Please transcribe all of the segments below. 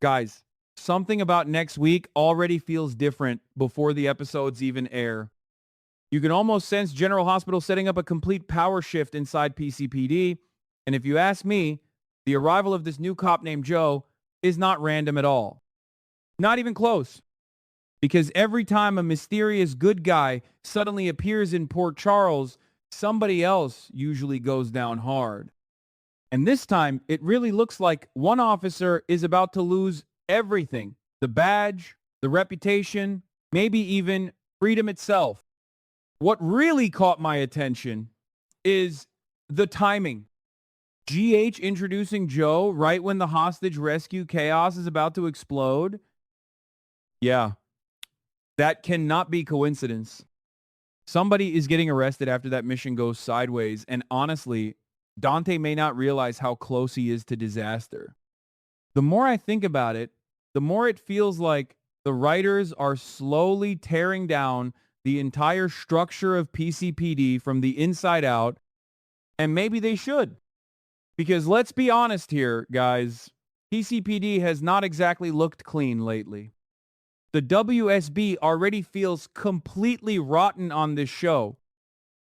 Guys, something about next week already feels different before the episodes even air. You can almost sense General Hospital setting up a complete power shift inside PCPD. And if you ask me, the arrival of this new cop named Joe is not random at all. Not even close. Because every time a mysterious good guy suddenly appears in Port Charles, somebody else usually goes down hard. And this time, it really looks like one officer is about to lose everything. The badge, the reputation, maybe even freedom itself. What really caught my attention is the timing. GH introducing Joe right when the hostage rescue chaos is about to explode. Yeah, that cannot be coincidence. Somebody is getting arrested after that mission goes sideways, and honestly, Dante may not realize how close he is to disaster. The more I think about it, the more it feels like the writers are slowly tearing down the entire structure of PCPD from the inside out, and maybe they should. Because let's be honest here, guys, PCPD has not exactly looked clean lately. The WSB already feels completely rotten on this show.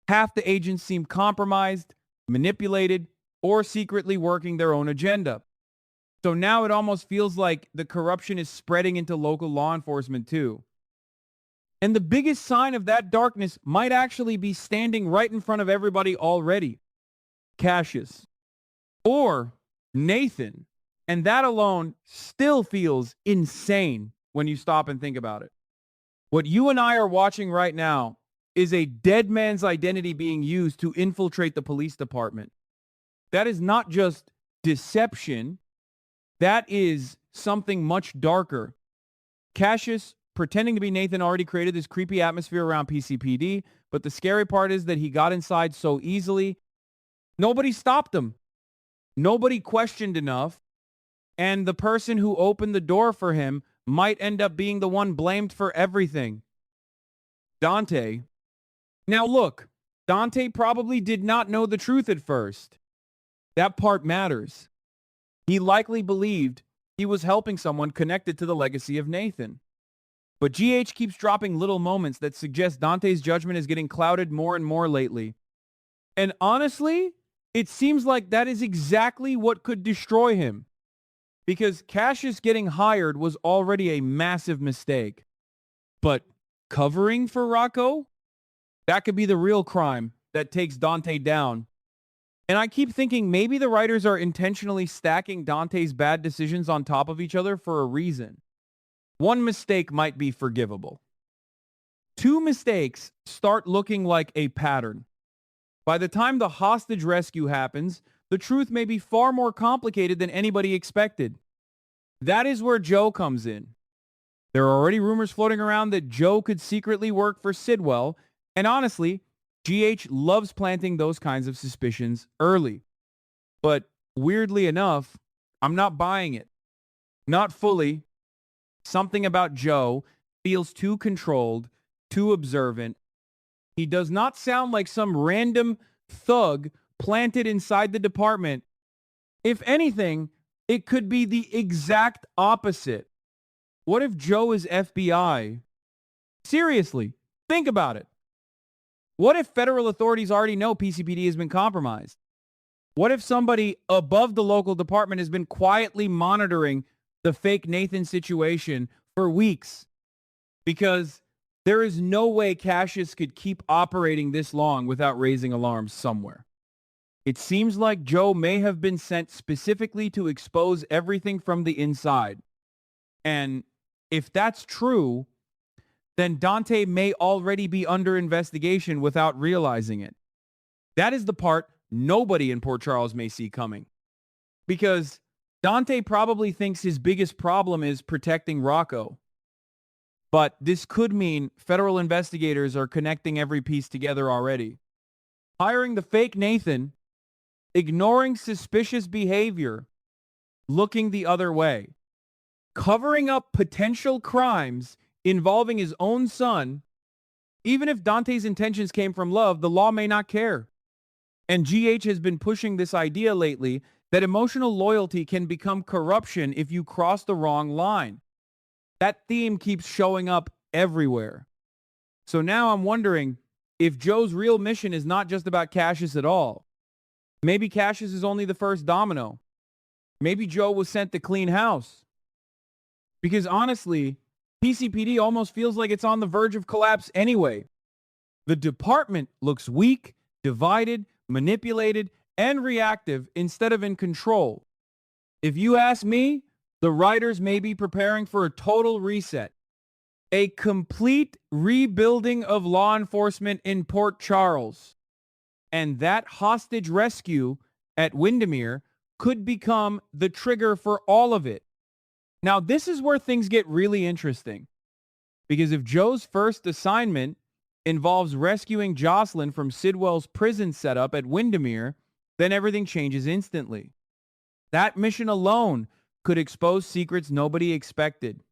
Half the agents seem compromised, manipulated, or secretly working their own agenda. So now it almost feels like the corruption is spreading into local law enforcement too. And the biggest sign of that darkness might actually be standing right in front of everybody already. Cassius. Or Nathan. And that alone still feels insane when you stop and think about it. What you and I are watching right now is a dead man's identity being used to infiltrate the police department. That is not just deception. That is something much darker. Cassius, pretending to be Nathan, already created this creepy atmosphere around PCPD, but the scary part is that he got inside so easily. Nobody stopped him. Nobody questioned enough. And the person who opened the door for him might end up being the one blamed for everything. Dante. Now look, Dante probably did not know the truth at first. That part matters. He likely believed he was helping someone connected to the legacy of Nathan. But GH keeps dropping little moments that suggest Dante's judgment is getting clouded more and more lately. And honestly, it seems like that is exactly what could destroy him. Because Cassius getting hired was already a massive mistake. But covering for Rocco? That could be the real crime that takes Dante down. And I keep thinking maybe the writers are intentionally stacking Dante's bad decisions on top of each other for a reason. One mistake might be forgivable. Two mistakes start looking like a pattern. By the time the hostage rescue happens, the truth may be far more complicated than anybody expected. That is where Joe comes in. There are already rumors floating around that Joe could secretly work for Sidwell, and honestly, GH loves planting those kinds of suspicions early. But weirdly enough, I'm not buying it. Not fully. Something about Joe feels too controlled, too observant. He does not sound like some random thug planted inside the department. If anything, it could be the exact opposite. What if Joe is FBI? Seriously, think about it. What if federal authorities already know PCPD has been compromised? What if somebody above the local department has been quietly monitoring the fake Nathan situation for weeks? Because there is no way Cassius could keep operating this long without raising alarms somewhere. It seems like Joe may have been sent specifically to expose everything from the inside. And if that's true, then Dante may already be under investigation without realizing it. That is the part nobody in Port Charles may see coming. Because Dante probably thinks his biggest problem is protecting Rocco. But this could mean federal investigators are connecting every piece together already. Hiring the fake Nathan, ignoring suspicious behavior, looking the other way, covering up potential crimes involving his own son. Even if Dante's intentions came from love, the law may not care. And GH has been pushing this idea lately that emotional loyalty can become corruption if you cross the wrong line. That theme keeps showing up everywhere. So now I'm wondering if Joe's real mission is not just about Cassius at all. Maybe Cassius is only the first domino. Maybe Joe was sent to clean house. Because honestly, PCPD almost feels like it's on the verge of collapse anyway. The department looks weak, divided, manipulated, and reactive instead of in control. If you ask me, the writers may be preparing for a total reset. A complete rebuilding of law enforcement in Port Charles. And that hostage rescue at Windermere could become the trigger for all of it. Now, this is where things get really interesting. Because if Joe's first assignment involves rescuing Jocelyn from Sidwell's prison setup at Windermere, then everything changes instantly. That mission alone could expose secrets nobody expected.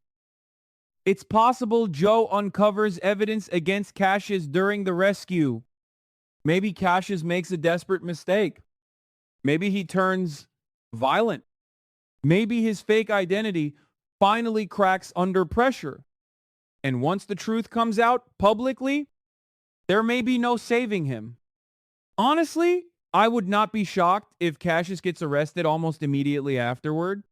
It's possible Joe uncovers evidence against Cassius during the rescue. Maybe Cassius makes a desperate mistake. Maybe he turns violent. Maybe his fake identity finally cracks under pressure. And once the truth comes out publicly, there may be no saving him. Honestly, I would not be shocked if Cassius gets arrested almost immediately afterward.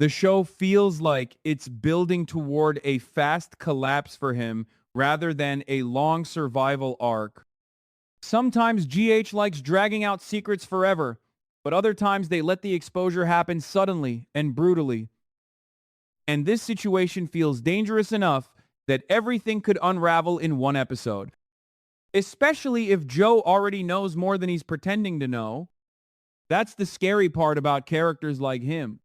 The show feels like it's building toward a fast collapse for him rather than a long survival arc. Sometimes GH likes dragging out secrets forever, but other times they let the exposure happen suddenly and brutally. And this situation feels dangerous enough that everything could unravel in one episode. Especially if Joe already knows more than he's pretending to know. That's the scary part about characters like him.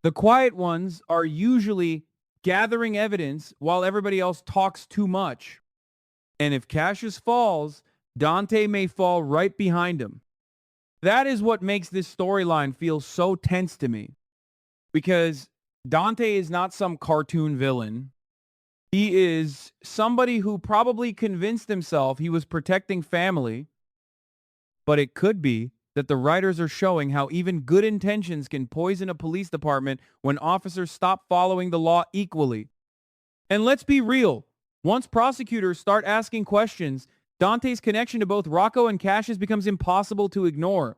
The quiet ones are usually gathering evidence while everybody else talks too much. And if Cassius falls, Dante may fall right behind him. That is what makes this storyline feel so tense to me. Because Dante is not some cartoon villain. He is somebody who probably convinced himself he was protecting family. But it could be that the writers are showing how even good intentions can poison a police department when officers stop following the law equally. And let's be real, once prosecutors start asking questions, Dante's connection to both Rocco and Cassius becomes impossible to ignore.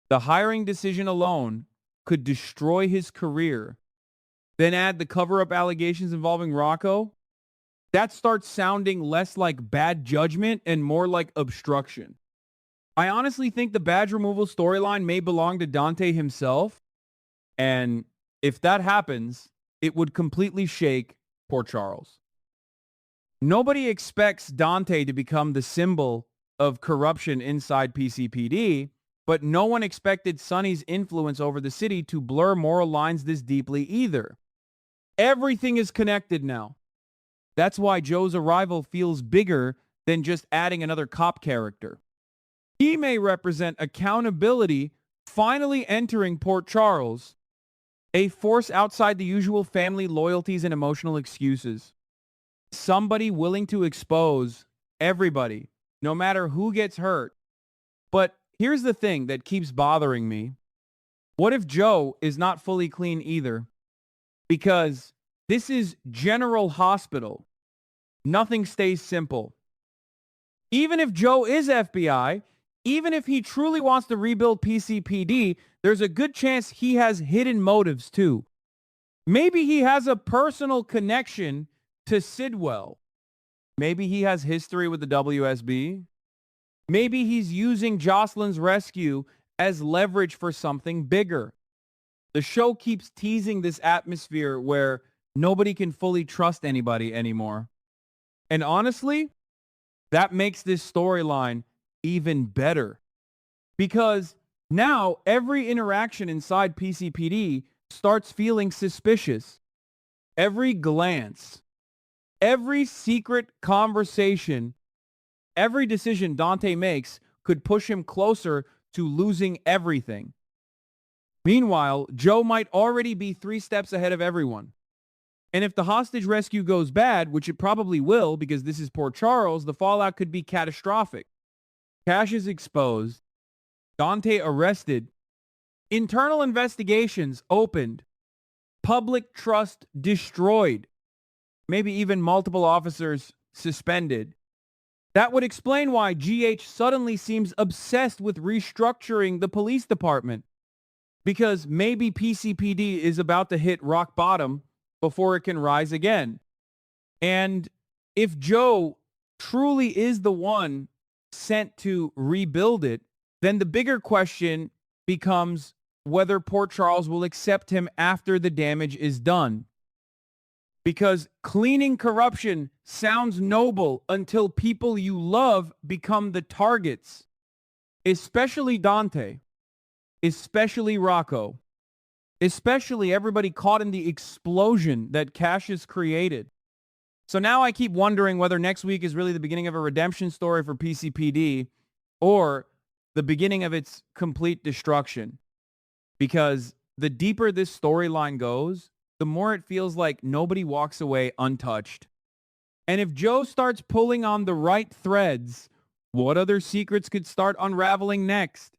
The hiring decision alone could destroy his career. Then add the cover-up allegations involving Rocco. That starts sounding less like bad judgment and more like obstruction. I honestly think the badge removal storyline may belong to Dante himself. And if that happens, it would completely shake Port Charles. Nobody expects Dante to become the symbol of corruption inside PCPD, but no one expected Sonny's influence over the city to blur moral lines this deeply either. Everything is connected now. That's why Joe's arrival feels bigger than just adding another cop character. He may represent accountability finally entering Port Charles, a force outside the usual family loyalties and emotional excuses. Somebody willing to expose everybody, no matter who gets hurt. But here's the thing that keeps bothering me. What if Joe is not fully clean either? Because this is General Hospital. Nothing stays simple. Even if Joe is FBI, even if he truly wants to rebuild PCPD, there's a good chance he has hidden motives too. Maybe he has a personal connection to Sidwell. Maybe he has history with the WSB. Maybe he's using Jocelyn's rescue as leverage for something bigger. The show keeps teasing this atmosphere where nobody can fully trust anybody anymore. And honestly, that makes this storyline even better. Because now every interaction inside PCPD starts feeling suspicious. Every glance, every secret conversation, every decision Dante makes could push him closer to losing everything. Meanwhile, Joe might already be 3 steps ahead of everyone. And if the hostage rescue goes bad, which it probably will because this is Port Charles, the fallout could be catastrophic. Cash is exposed, Dante arrested, Internal investigations opened. Public trust destroyed. Maybe even multiple officers suspended. That would explain why GH suddenly seems obsessed with restructuring the police department. Because maybe PCPD is about to hit rock bottom before it can rise again. And if Joe truly is the one sent to rebuild it, then the bigger question becomes whether Port Charles will accept him after the damage is done. Because cleaning corruption sounds noble until people you love become the targets, especially Dante, especially Rocco, especially everybody caught in the explosion that Cassius created. So now I keep wondering whether next week is really the beginning of a redemption story for PCPD or the beginning of its complete destruction. Because the deeper this storyline goes, the more it feels like nobody walks away untouched. And if Joe starts pulling on the right threads, what other secrets could start unraveling next?